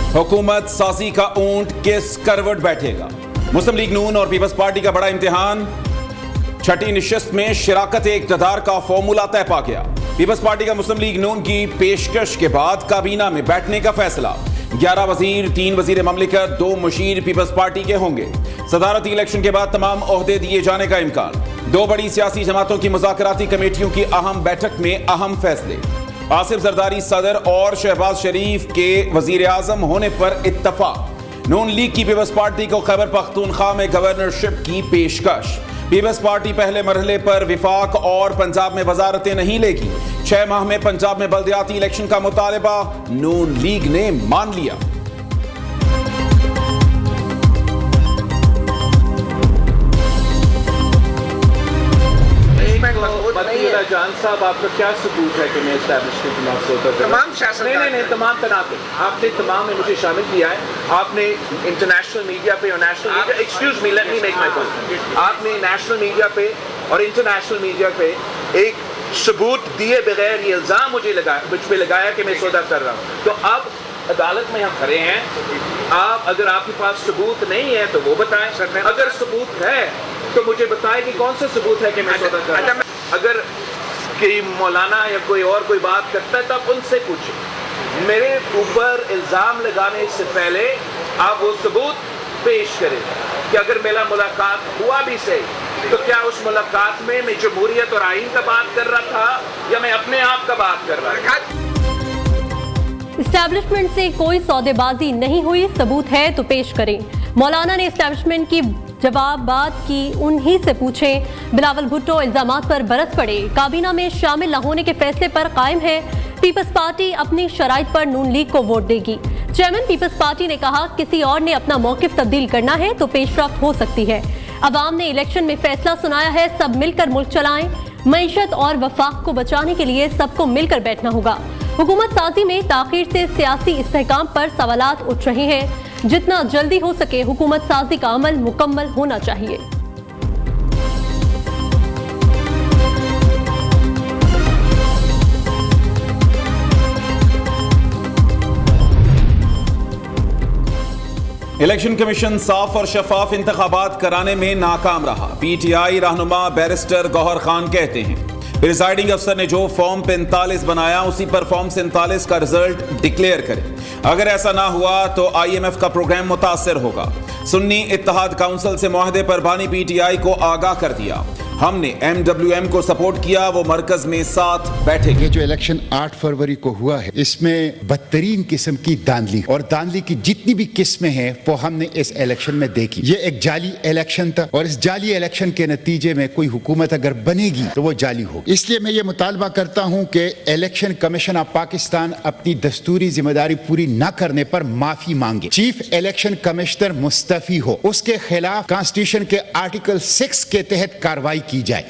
हुकूमत साजी का ऊंट किस करवट बैठेगा? मुस्लिम लीग नून और पीपल्स पार्टी का बड़ा इम्तिहान। छठी निशस्त में शिराकत इक़्तिदार का फॉर्मूला तय पा गया। पीपल्स पार्टी का मुस्लिम लीग नून की पेशकश के बाद काबीना में बैठने का फैसला। 11 वजीर, 3 वजीर ममलिकत, 2 मुशीर पीपल्स पार्टी के होंगे। सदारती इलेक्शन के बाद तमाम ओहदे दिए जाने का इम्कान। 2 बड़ी सियासी जमातों की मुज़ाकराती कमेटियों की अहम बैठक में अहम फैसले। आसिफ जरदारी सदर और शहबाज शरीफ के वजीर आजम होने पर इत्तफाक। नून लीग की पीपल्स पार्टी को खैबर पख्तूनख्वा में गवर्नरशिप की पेशकश। पीपल्स पार्टी पहले मरहले पर विफाक और पंजाब में वजारतें नहीं लेगी। 6 माह में पंजाब में बल्दियाती इलेक्शन का मुतालबा नून लीग ने मान लिया। जान साहब, आपका क्या सबूत है कि मैं एस्टैब्लिशमेंट के खिलाफ सोता था? तमाम शासन नहीं, तमाम तनाक़े आपने तमाम में मुझे शामिल किया है। आपने इंटरनेशनल मीडिया पे और national media, excuse me, let me make my point. आपने नेशनल मीडिया पे और इंटरनेशनल मीडिया पे एक सबूत दिए बगैर ये इल्ज़ाम मुझ पे लगाया कि मैं सौदा कर रहा हूँ। तो अब अदालत में हम खड़े हैं। आप अगर आपके पास सबूत नहीं है तो वो बताएं, अगर सबूत है तो मुझे बताएं कि कौन सा सबूत है कि मैं सौदा कर रहा हूँ। अगर कि मौलाना या कोई और कोई बात करता है तो आप उनसे पूछें। मेरे ऊपर इल्ज़ाम लगाने से पहले आप वो सबूत पेश करें कि अगर मेरा मुलाकात हुआ भी सही तो क्या उस मुलाकात में मैं जमहूरियत और आइन का बात कर रहा था या मैं अपने आप का बात कर रहा था। इस्टेब्लिशमेंट से कोई सौदेबाजी नहीं हुई, सबूत है तो पेश करें। मौलाना ने इस्टेब्लिशमेंट की जवाबात की उन्हीं से पूछें। बिलावल भुट्टो इल्जामात पर बरस पड़े। काबीना में शामिल न होने के फैसले पर कायम है। पीपल्स पार्टी अपनी शराइत पर नून लीग को वोट देगी। चेयरमैन पीपल्स पार्टी ने कहा किसी और ने अपना मौकिफ तब्दील करना है तो पेशरफ्त हो सकती है। अवाम ने इलेक्शन में फैसला सुनाया है, सब मिलकर मुल्क चलाएं। मईशत और वफाक को बचाने के लिए सबको मिलकर बैठना होगा। हुकूमत साजी में ताखीर से सियासी इस्तेहकाम पर सवालात उठ रहे हैं। जितना जल्दी हो सके हुकूमत साजी का अमल मुकम्मल होना चाहिए। इलेक्शन कमीशन साफ और शफाफ इंतखाबात कराने में नाकाम रहा। पीटीआई रहनुमा बैरिस्टर गौहर खान कहते हैं प्रिजाइडिंग अफसर ने जो फॉर्म 45 बनाया उसी पर फॉर्म 47 का रिजल्ट डिक्लेयर करें। अगर ऐसा ना हुआ तो आईएमएफ का प्रोग्राम मुतासर होगा। सुन्नी इत्तेहाद काउंसिल से मुआहदे पर बानी पीटीआई को आगाह कर दिया। हमने एमडब्ल्यूएम को सपोर्ट किया, वो मरकज में साथ बैठेंगे। ये जो इलेक्शन 8 फरवरी को हुआ है इसमें बदतरीन किस्म की धांधली और धांधली की जितनी भी किस्में हैं वो हमने इस इलेक्शन में देखी। ये एक जाली इलेक्शन था और इस जाली इलेक्शन के नतीजे में कोई हुकूमत अगर बनेगी तो वो जाली होगी। इसलिए मैं ये मुतालबा करता हूँ कि इलेक्शन कमीशन ऑफ पाकिस्तान अपनी दस्तूरी जिम्मेदारी पूरी न करने पर माफी मांगे। चीफ इलेक्शन कमिश्नर मुस्तफी हो, उसके खिलाफ कॉन्स्टिट्यूशन के आर्टिकल 6 के तहत कार्रवाई की जाए।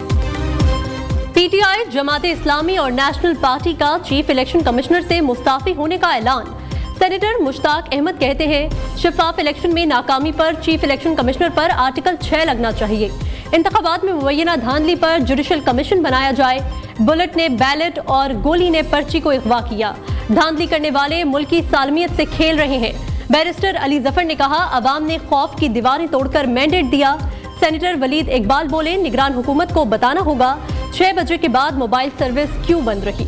पीटीआई, जमाते इस्लामी और नेशनल पार्टी का चीफ इलेक्शन कमिश्नर से मुस्ताफी होने का ऐलान। सेनेटर मुश्ताक अहमद कहते हैं शफाफ इलेक्शन में नाकामी पर चीफ इलेक्शन कमिश्नर पर आर्टिकल 6 लगना चाहिए। इंतखाबात में मुबैना धांधली पर जुडिशल कमीशन बनाया जाए। बुलेट ने बैलेट और गोली ने पर्ची को अगवा किया। धांधली करने वाले मुल्क की सालमियत से खेल रहे हैं। बैरिस्टर अली जफर ने कहा अवाम ने खौफ की दीवारें तोड़कर मैंडेट दिया। सेनेटर वलीद इकबाल बोले निगरान हुकूमत को बताना होगा 6 बजे के बाद मोबाइल सर्विस क्यों बंद रही।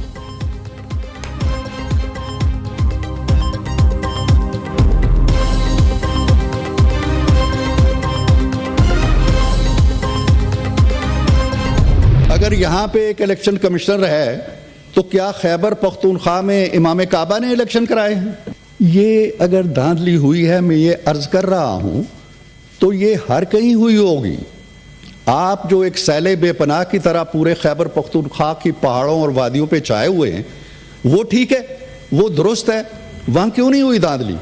अगर यहाँ पे एक इलेक्शन कमिश्नर है तो क्या खैबर पख्तूनख्वा में इमाम काबा ने इलेक्शन कराए हैं? ये अगर धांधली हुई है, मैं ये अर्ज कर रहा हूँ, तो ये हर कहीं हुई होगी। आप जो एक सैले बेपनाह की तरह पूरे खैबर पख्तूनख्वा की पहाड़ों और वादियों पे छाए हुए हैं वो ठीक है, वो दुरुस्त है। वहां क्यों नहीं हुई धांधली?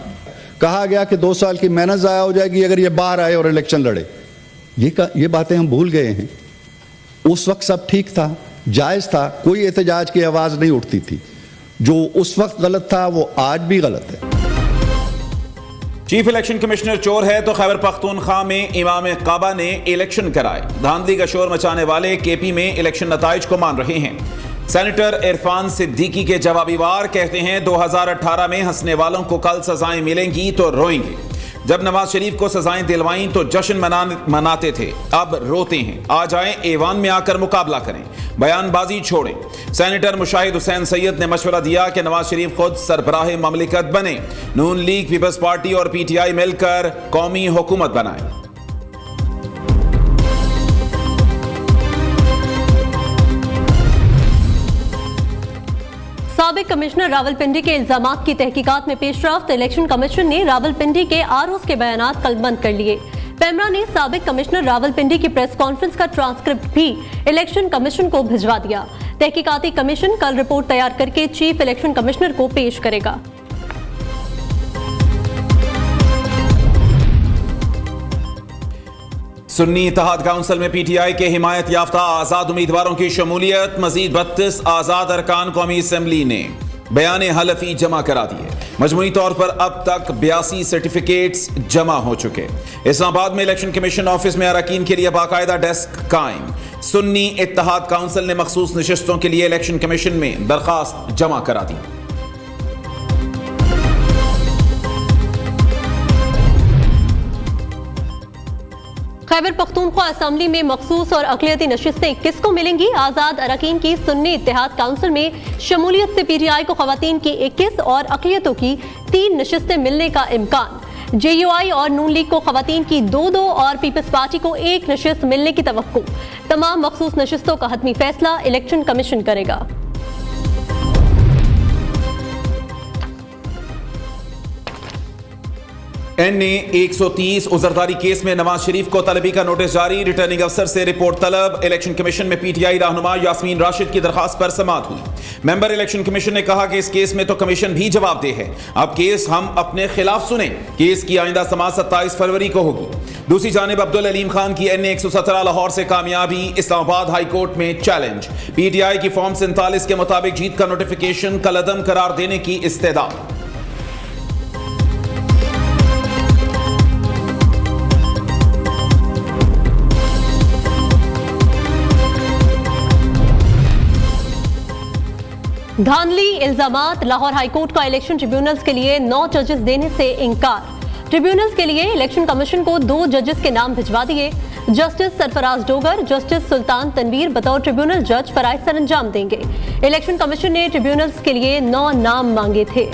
कहा गया कि 2 साल की मेहनत ज़ाया हो जाएगी अगर ये बाहर आए और इलेक्शन लड़े। ये बातें हम भूल गए हैं। उस वक्त सब ठीक था, जायज़ था, कोई एहतजाज की आवाज़ नहीं उठती थी। जो उस वक्त गलत था वो आज भी गलत है। चीफ इलेक्शन कमिश्नर चोर है तो खैबर पख्तूनख्वा में इमाम काबा ने इलेक्शन कराए। धांधली का शोर मचाने वाले केपी में इलेक्शन नताइज को मान रहे हैं। सेनेटर इरफान सिद्दीकी के जवाबी वार कहते हैं 2018 में हंसने वालों को कल सजाएं मिलेंगी तो रोएंगे। जब नवाज शरीफ को सजाएं दिलवाई तो जश्न मनाते थे, अब रोते हैं। आ जाएं ऐवान में आकर मुकाबला करें, बयानबाजी छोड़ें। सेनेटर मुशाहिद हुसैन सैयद ने मशवरा दिया कि नवाज शरीफ खुद सरबराह ममलिकत बने, नून लीग, पीपल्स पार्टी और पीटीआई मिलकर कौमी हुकूमत बनाएं। साबिक कमिश्नर रावलपिंडी के इल्जामात की तहकीकात में पेशरफ्त। इलेक्शन कमीशन ने रावलपिंडी के आरओज के बयानात कलबंद कर लिए। पेमरा ने साबिक कमिश्नर रावलपिंडी की प्रेस कॉन्फ्रेंस का ट्रांसक्रिप्ट भी इलेक्शन कमीशन को भिजवा दिया। तहकीकाती कमीशन कल रिपोर्ट तैयार करके चीफ इलेक्शन कमिश्नर को पेश करेगा। सुन्नी इत्तेहाद काउंसिल में पीटीआई के हिमायत याफ्ता आजाद उम्मीदवारों की शमूलियत। मजीद 32 आजाद अरकान कौमी असम्बली ने बयान हलफी जमा करा दिए। मजमूई तौर पर अब तक 82 सर्टिफिकेट्स जमा हो चुके। इस्लामाबाद में इलेक्शन कमीशन ऑफिस में अरकान के लिए बाकायदा डेस्क कायम। सुन्नी इत्तेहाद काउंसिल ने मखसूस नशिस्तों के लिए इलेक्शन कमीशन में दरखास्त जमा करा दी। खैबर पख्तूनख्वा असेंबली में मखसूस और अक़लियती नशिस्तें किसको मिलेंगी? आज़ाद अरकान की सुन्नी इत्तेहाद काउंसिल में शमूलियत से पीटीआई को ख़वातीन की 21 और अक़लियतों की 3 नशिस्तें मिलने का इम्कान। जेयूआई और नून लीग को ख़वातीन की 2-2 और पीपल्स पार्टी को 1 नशिस्त मिलने की तवक्को। तमाम मखसूस नशिस्तों का हतमी फैसला इलेक्शन कमीशन करेगा। NA 130 उजरदारी केस में नवाज शरीफ को तलबी का नोटिस जारी। रिटर्निंग अफसर से रिपोर्ट तलब। इलेक्शन कमीशन में पीटीआई रहनुमा यास्मीन राशिद की दरखास्त पर समाअत हुई। मेंबर इलेक्शन कमीशन ने कहा कि इस केस में तो कमीशन भी जवाबदेह है, अब केस हम अपने खिलाफ सुने। केस की आइंदा समाअत 27 फरवरी को होगी। दूसरी जानिब अब्दुल अलीम खान की NA 117 लाहौर से कामयाबी। इस्लामाबाद हाई कोर्ट में चैलेंज। पीटीआई की फॉर्म 47 के मुताबिक जीत का नोटिफिकेशन कलअदम करार देने की इस्तेदाद। धांधली इल्जामात। लाहौर हाईकोर्ट का इलेक्शन ट्रिब्यूनल्स के लिए 9 जजेस देने से इनकार। ट्रिब्यूनल्स के लिए इलेक्शन कमीशन को 2 जजेस के नाम भिजवा दिए। जस्टिस सरफराज डोगर, जस्टिस सुल्तान तनवीर बतौर ट्रिब्यूनल जज फराइज सर अंजाम देंगे। इलेक्शन कमीशन ने ट्रिब्यूनल्स के लिए 9 नाम मांगे थे।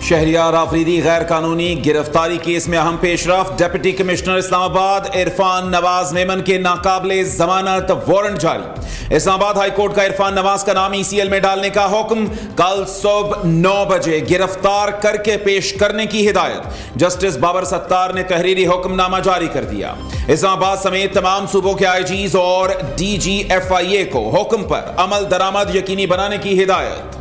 शहरियार आफरीदी गैर कानूनी गिरफ्तारी केस में अहम पेशरफ। डिप्टी कमिश्नर इस्लामाबाद इरफान नवाज मेमन के नाकाबिले जमानत वारंट जारी। इस्लामाबाद हाई कोर्ट का इरफान नवाज का नाम ECL में डालने का हुक्म। कल सुबह 9 बजे गिरफ्तार करके पेश करने की हिदायत। जस्टिस बाबर सत्तार ने तहरीरी हुक्मनामा जारी कर दिया। इस्लामाबाद समेत तमाम सूबों के IGs और DGFIA को हुक्म पर अमल दरामद यकीनी बनाने की हिदायत।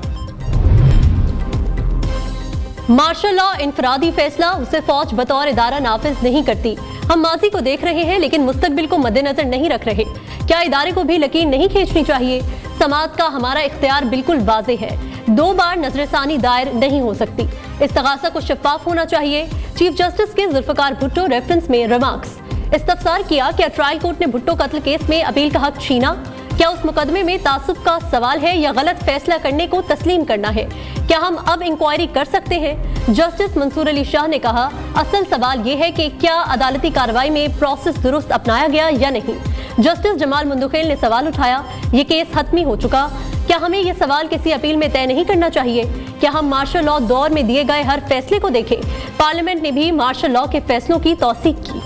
मार्शल लॉ इनफरादी फैसला, उसे फौज बतौर इदारा नाफिज नहीं करती। हम माजी को देख रहे हैं लेकिन मुस्तकबिल को मद्देनजर नहीं रख रहे। क्या इदारे को भी लकीर नहीं खींचनी चाहिए? समाअत का हमारा इख्तियार बिल्कुल वाज़ेह है। 2 बार नजरसानी दायर नहीं हो सकती। इस्तगासा को शफाफ होना चाहिए। चीफ जस्टिस के जुल्फकार भुट्टो रेफरेंस में रिमार्क्स। इस्तफसार किया, क्या ट्रायल कोर्ट ने भुट्टो कत्ल केस में अपील का हक छीना? क्या उस मुकदमे में तासुब का सवाल है या गलत फैसला करने को तस्लीम करना है? क्या हम अब इंक्वायरी कर सकते हैं? जस्टिस मंसूर अली शाह ने कहा, असल सवाल यह है कि क्या अदालती कार्रवाई में प्रोसेस दुरुस्त अपनाया गया या नहीं। जस्टिस जमाल मुंदखेल ने सवाल उठाया, ये केस हतमी हो चुका, क्या हमें यह सवाल किसी अपील में तय नहीं करना चाहिए? क्या हम मार्शल लॉ दौर में दिए गए हर फैसले को देखें? पार्लियामेंट ने भी मार्शल लॉ के फैसलों की तौसीक की।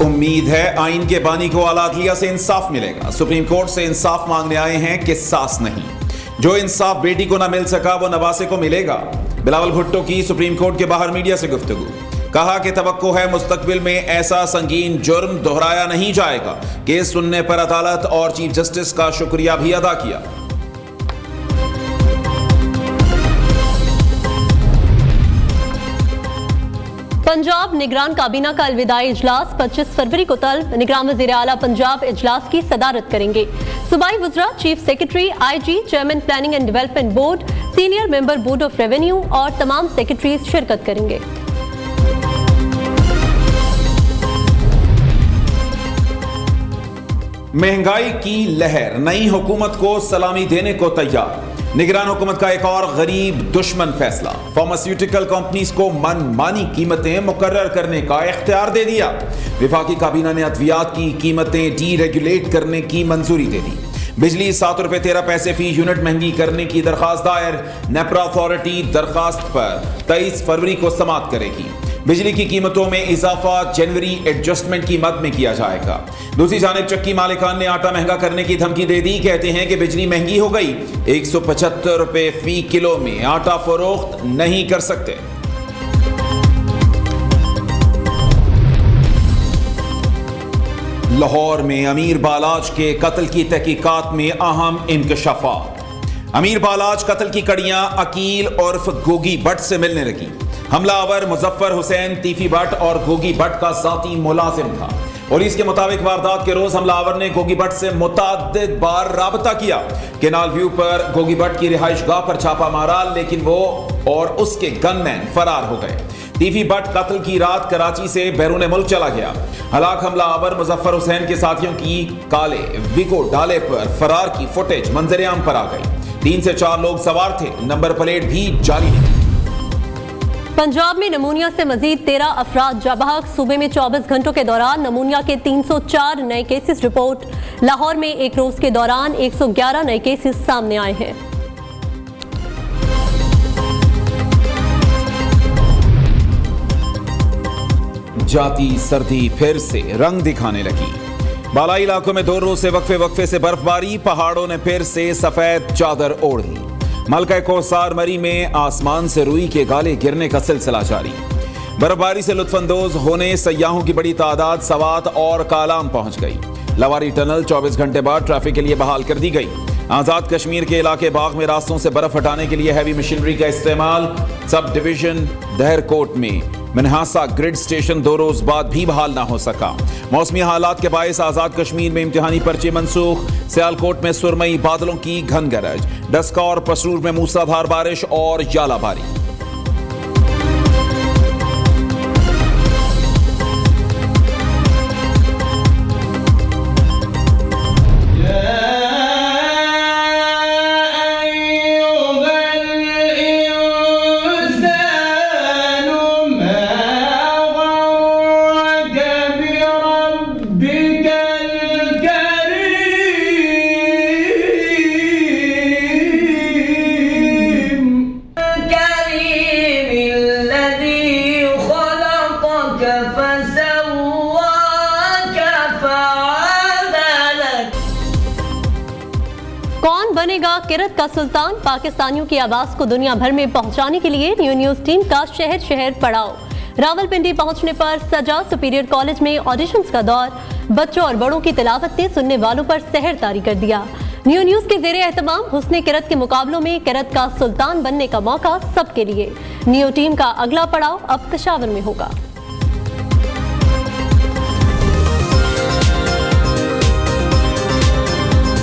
उम्मीद है आइन के बानी को आला अदलिया से इंसाफ मिलेगा। सुप्रीम कोर्ट से इंसाफ मांगने आए हैं, किसास नहीं। जो इंसाफ बेटी को ना मिल सका वो नवासे को मिलेगा। बिलावल भुट्टो की सुप्रीम कोर्ट के बाहर मीडिया से गुफ्तगू। कहा कि तवक्को है मुस्तकबिल में ऐसा संगीन जुर्म दोहराया नहीं जाएगा। केस सुनने पर अदालत और चीफ जस्टिस का शुक्रिया भी अदा किया। पंजाब निगरान काबीना का अलविदाई इजलास 25 फरवरी को तलब। निगरान वज़ीर आला पंजाब इजलास की सदारत करेंगे। सूबाई वज़रा, chief secretary, IG, chairman planning and development board, senior member board of revenue और तमाम सेक्रेटरीज शिरकत करेंगे। महंगाई की लहर नई हुकूमत को सलामी देने को तैयार। निगरान हुकूमत का एक और गरीब दुश्मन फैसला, फार्मास्यूटिकल कंपनीज को मनमानी कीमतें मुकर्रर करने का इख्तियार दे दिया। विफाकी काबीना ने अद्वियात की कीमतें डीरेगुलेट करने की मंजूरी दे दी। बिजली 7 रुपए 13 पैसे फी यूनिट महंगी करने की दरखास्त दायर। नेपरा अथॉरिटी दरखास्त पर 23 फरवरी को समाअत करेगी। बिजली की कीमतों में इजाफा जनवरी एडजस्टमेंट की मद में किया जाएगा। दूसरी जानिब चक्की मालिकान ने आटा महंगा करने की धमकी दे दी। कहते हैं कि बिजली महंगी हो गई, 175 रुपए फी किलो में आटा फरोख्त नहीं कर सकते। लाहौर में अमीर बालाज के कत्ल की तहकीकात में अहम इंकशाफात। अमीर बालाज कत्ल की कड़ियां अकील उर्फ गोगी भट्ट से मिलने लगी। हमलावर मुजफ्फर हुसैन तीफी भट्ट और गोगी भट्ट का साथी मुलाजिम था। पुलिस के मुताबिक वारदात के रोज हमलावर ने गोगी भट्ट से मुतअद्दिद बार राबता किया। केनाल व्यू पर गोगी भट्ट की रिहाइश गाह पर छापा मारा, लेकिन वो और उसके गनमैन फरार हो गए। तीफी भट्ट कत्ल की रात कराची से बैरून मुल्क चला गया। हलाक हमलावर मुजफ्फर हुसैन के साथियों की काले विगो डाले पर फरार की फुटेज मंजरेआम पर आ गई। 3 से 4 लोग सवार थे, नंबर प्लेट भी जाली नहीं। पंजाब में नमूनिया से मजीद 13 अफराद जाबहक। सूबे में 24 घंटों के दौरान नमूनिया के 304 नए केसेस रिपोर्ट। लाहौर में एक रोज के दौरान 111 नए केसेस सामने आए हैं। जाती सर्दी फिर से रंग दिखाने लगी। बालाई इलाकों में 2 रोज से वक्फे से बर्फबारी। पहाड़ों ने फिर से सफेद चादर ओढ़ ली। मलका कोसार मरी में आसमान से रुई के गाले गिरने का सिलसिला जारी। बर्फबारी से लुत्फानंदोज होने सयाहों की बड़ी तादाद सवात और कालाम पहुंच गई। लवारी टनल 24 घंटे बाद ट्रैफिक के लिए बहाल कर दी गई। आजाद कश्मीर के इलाके बाग में रास्तों से बर्फ हटाने के लिए हैवी मशीनरी का इस्तेमाल। सब डिवीजन दहरकोट में मनहासा ग्रिड स्टेशन 2 रोज बाद भी बहाल ना हो सका। मौसमी हालात के बायस आजाद कश्मीर में इम्तिहानी पर्चे मनसूख। सियालकोट में सुरमई बादलों की घन गरज। डस्का और पसरूर में मूसलाधार बारिश और यालाबारी। बनेगा किरत का सुल्तान। पाकिस्तानियों की आवाज को दुनिया भर में पहुंचाने के लिए न्यूज टीम का शहर शहर पड़ाव। रावलपिंडी पहुंचने पर सजा सुपीरियर कॉलेज में ऑडिशंस का दौर। बच्चों और बड़ों की तिलावत ने सुनने वालों पर सहर तारी कर दिया। न्यूज के ज़ेरे एहतमाम हुस्ने किरत के मुकाबलों में किरत का सुल्तान बनने का मौका सबके लिए। न्यू टीम का अगला पड़ाव अब कशावर में होगा।